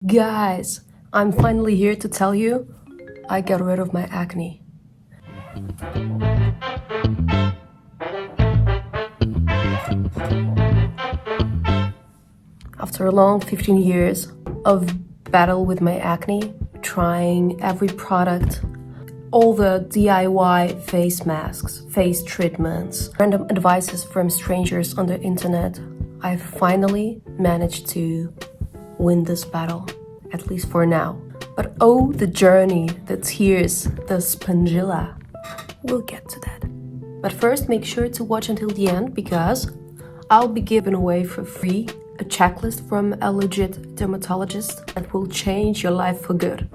Guys, I'm finally here to tell you I got rid of my acne. After a long 15 years of battle with my acne, trying every product, all the DIY face masks, face treatments, random advices from strangers on the internet, I finally managed to win this battle, at least for now. But oh, the journey, the tears, the spongilla. We'll get to that. But first, make sure to watch until the end because I'll be giving away for free a checklist from a legit dermatologist that will change your life for good.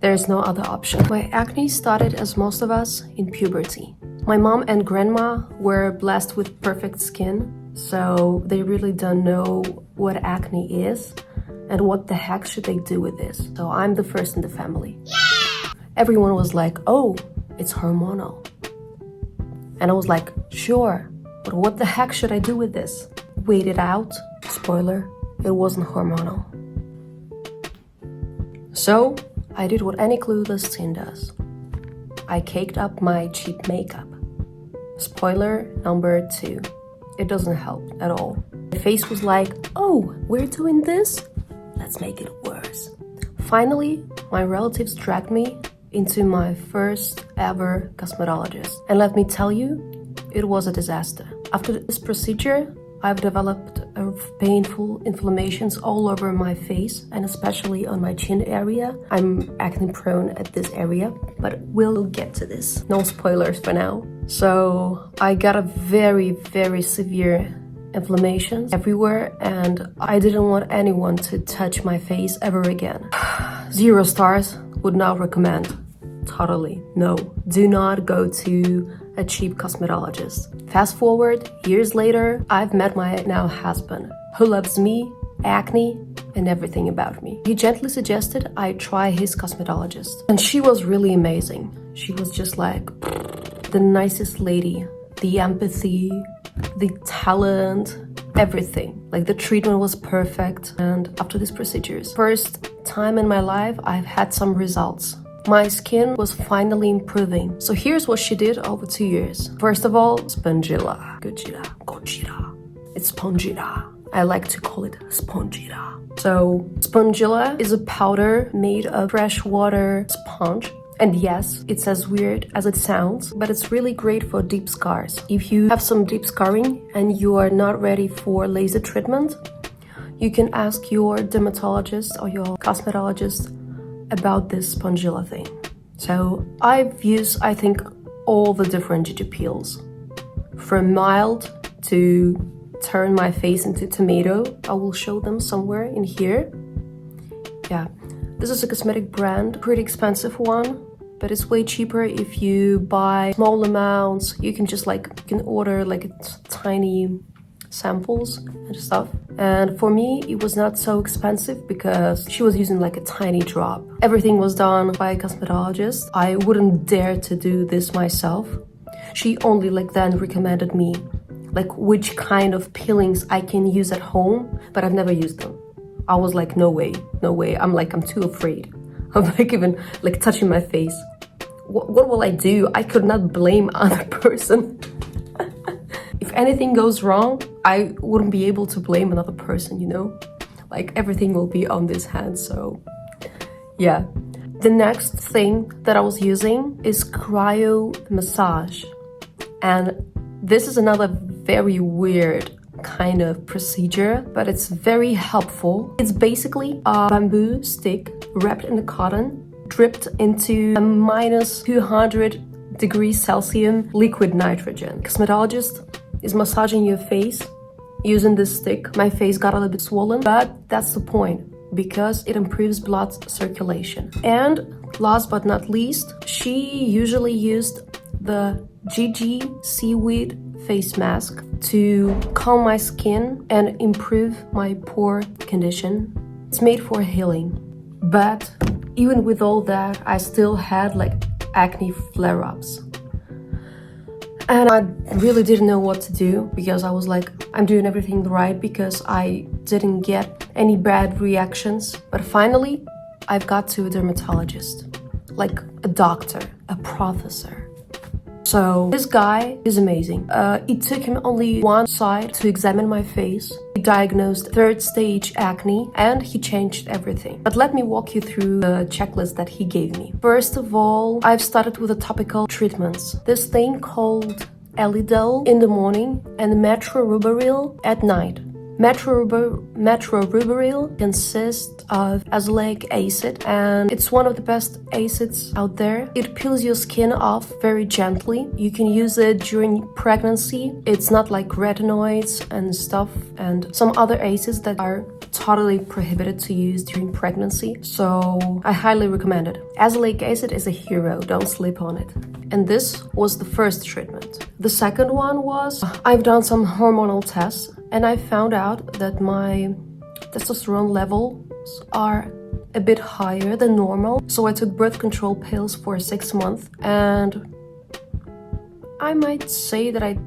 There's no other option. My acne started, as most of us, in puberty. My mom and grandma were blessed with perfect skin, so they really don't know what acne is and what the heck should they do with this. So I'm the first in the family. Yeah! Everyone was like, oh, it's hormonal. And I was like, sure, but what the heck should I do with this? Wait it out. Spoiler, it wasn't hormonal. So I did what any clueless teen does. I caked up my cheap makeup. Spoiler number 2. It doesn't help at all. My face was like, oh, we're doing this? Let's make it worse. Finally, my relatives dragged me into my first ever cosmetologist. And let me tell you, it was a disaster. After this procedure, I've developed painful inflammations all over my face and especially on my chin area. I'm acne prone at this area, but we'll get to this. No spoilers for now. So I got a very, very severe inflammations everywhere and I didn't want anyone to touch my face ever again. 0 stars, would not recommend. Totally, no. Do not go to a cheap cosmetologist. Fast forward, years later, I've met my now husband, who loves me, acne, and everything about me. He gently suggested I try his cosmetologist. And she was really amazing. She was just like the nicest lady, the empathy, the talent, everything. Like the treatment was perfect. And after these procedures, first time in my life, I've had some results. My skin was finally improving. So here's what she did over 2 years. First of all, spongilla. Gojira. It's spongilla. I like to call it spongilla. So spongilla is a powder made of freshwater sponge. And yes, it's as weird as it sounds, but it's really great for deep scars. If you have some deep scarring and you are not ready for laser treatment, you can ask your dermatologist or your cosmetologist about this spongilla thing. So I've used, I think, all the different GG peels. From mild to turn my face into tomato. I will show them somewhere in here. Yeah, this is a cosmetic brand, pretty expensive one, but it's way cheaper if you buy small amounts. You can just you can order tiny samples and stuff. And for me, it was not so expensive because she was using a tiny drop. Everything was done by a cosmetologist. I wouldn't dare to do this myself. She only then recommended me which kind of peelings I can use at home, but I've never used them. I was like, no way. I'm too afraid of even touching my face. What will I do? I could not blame other person. If anything goes wrong, I wouldn't be able to blame another person, you know? Everything will be on this hand, so yeah. The next thing that I was using is cryo massage. And this is another very weird kind of procedure, but it's very helpful. It's basically a bamboo stick wrapped in a cotton, dripped into a minus 200 degrees Celsius liquid nitrogen. Cosmetologist is massaging your face using this stick. My face got a little bit swollen, but that's the point because it improves blood circulation. And last but not least, she usually used the GG seaweed face mask to calm my skin and improve my pore condition. It's made for healing. But even with all that, I still had acne flare-ups. And I really didn't know what to do because I was like, I'm doing everything right because I didn't get any bad reactions. But finally, I've got to a dermatologist, like a doctor, a professor. So this guy is amazing. It took him only one side to examine my face. He diagnosed 3rd stage acne and he changed everything. But let me walk you through the checklist that he gave me. First of all, I've started with the topical treatments. This thing called Elidel in the morning and metroruberil at night. Metroruberil consists of azelaic acid and it's one of the best acids out there. It peels your skin off very gently. You can use it during pregnancy. It's not like retinoids and stuff and some other acids that are totally prohibited to use during pregnancy. So I highly recommend it. Azelaic acid is a hero, don't sleep on it. And this was the first treatment. The second one was, I've done some hormonal tests and I found out that my testosterone levels are a bit higher than normal. So I took birth control pills for 6 months and I might say that I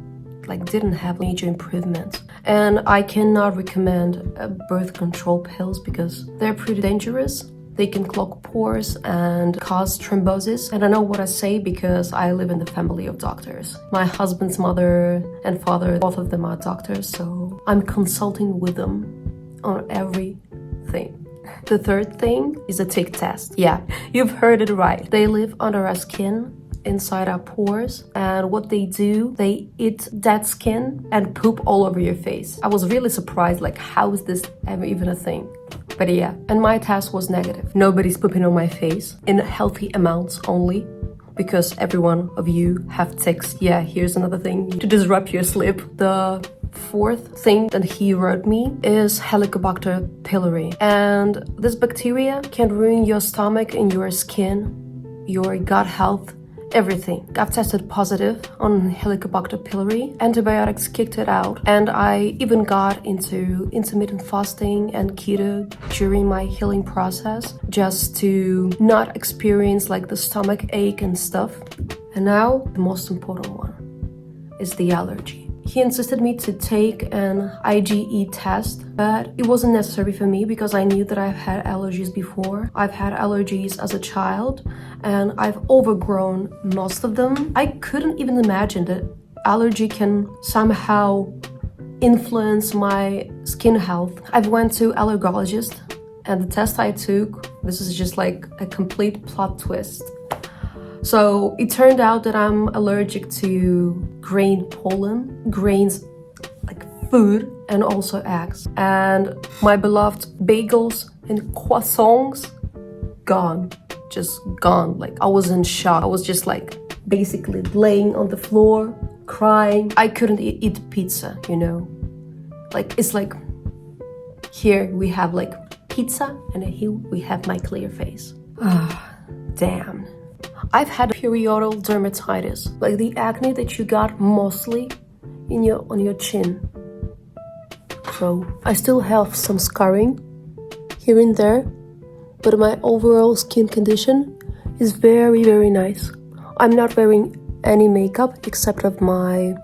didn't have major improvements. And I cannot recommend birth control pills because they're pretty dangerous. They can clog pores and cause thrombosis. And I know what I say because I live in the family of doctors. My husband's mother and father, both of them are doctors, so I'm consulting with them on everything. The third thing is a tick test. Yeah, you've heard it right. They live under our skin, inside our pores, and what they do, they eat dead skin and poop all over your face. I was really surprised, how is this ever even a thing? But yeah, and my test was negative. Nobody's pooping on my face, in healthy amounts only, because every one of you have ticks. Yeah, here's another thing to disrupt your sleep. The fourth thing that he wrote me is Helicobacter pylori. And this bacteria can ruin your stomach and your skin, your gut health, everything. I've tested positive on Helicobacter pylori. Antibiotics kicked it out. And I even got into intermittent fasting and keto during my healing process just to not experience the stomach ache and stuff. And now the most important one is the allergy. He insisted me to take an IgE test, but it wasn't necessary for me because I knew that I've had allergies before. I've had allergies as a child and I've overgrown most of them. I couldn't even imagine that allergy can somehow influence my skin health. I've went to allergologist and the test I took, this is just a complete plot twist. So it turned out that I'm allergic to grain pollen, grains like food, and also eggs. And my beloved bagels and croissants, gone, just gone. I was in shock. I was just basically laying on the floor, crying. I couldn't eat pizza, It's here we have pizza and here we have my clear face. Damn. I've had periodal dermatitis, the acne that you got mostly on your chin. So I still have some scarring here and there, but my overall skin condition is very, very nice. I'm not wearing any makeup except of my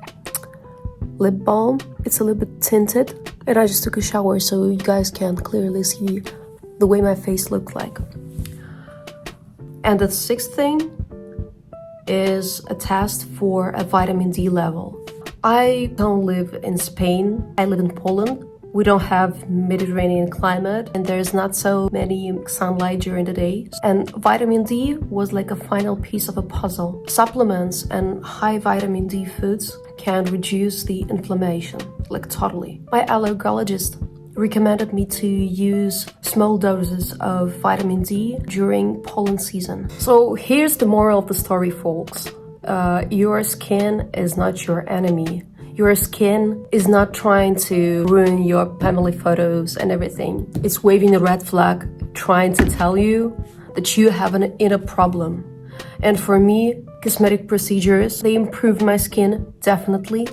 lip balm. It's a little bit tinted, and I just took a shower so you guys can clearly see the way my face looked like. And the sixth thing is a test for a vitamin D level. I don't live in Spain, I live in Poland. We don't have Mediterranean climate and there's not so many sunlight during the day. And vitamin D was a final piece of a puzzle. Supplements and high vitamin D foods can reduce the inflammation, totally. My allergologist recommended me to use small doses of vitamin D during pollen season. So here's the moral of the story, folks. Your skin is not your enemy. Your skin is not trying to ruin your family photos and everything. It's waving a red flag, trying to tell you that you have an inner problem. And for me, cosmetic procedures, they improved my skin, definitely.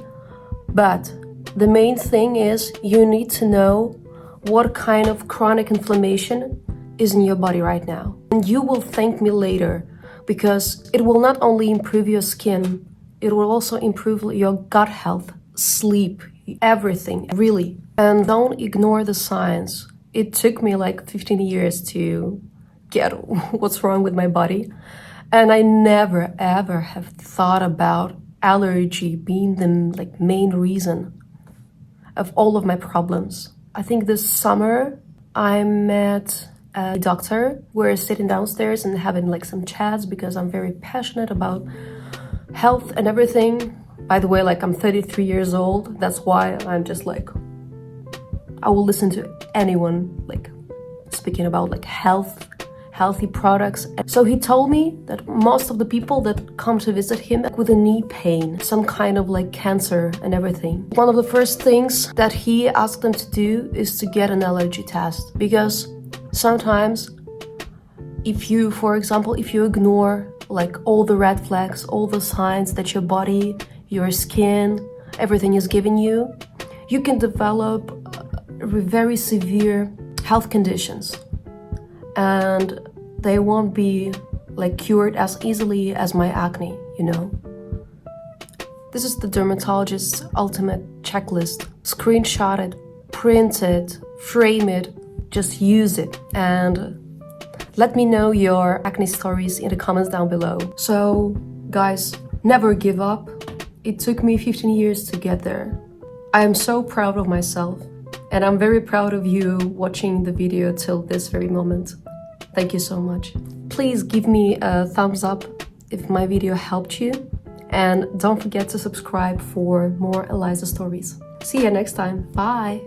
But the main thing is you need to know what kind of chronic inflammation is in your body right now. And you will thank me later because it will not only improve your skin, it will also improve your gut health, sleep, everything, really. And don't ignore the signs. It took me like 15 years to get what's wrong with my body. And I never ever have thought about allergy being the main reason of all of my problems. I think this summer I met a doctor. We're sitting downstairs and having like some chats because I'm very passionate about health and everything. By the way, like I'm 33 years old. That's why I'm just like, I will listen to anyone like speaking about like healthy products. So he told me that most of the people that come to visit him with a knee pain, some kind of like cancer and everything, one of the first things that he asked them to do is to get an allergy test. Because sometimes if you, for example, if you ignore like all the red flags, all the signs that your body, your skin, everything is giving you, you can develop very severe health conditions. And they won't be like cured as easily as my acne, you know? This is the dermatologist's ultimate checklist. Screenshot it, print it, frame it, just use it. And let me know your acne stories in the comments down below. So guys, never give up. It took me 15 years to get there. I am so proud of myself. And I'm very proud of you watching the video till this very moment. Thank you so much. Please give me a thumbs up if my video helped you. And don't forget to subscribe for more Eliza stories. See you next time. Bye.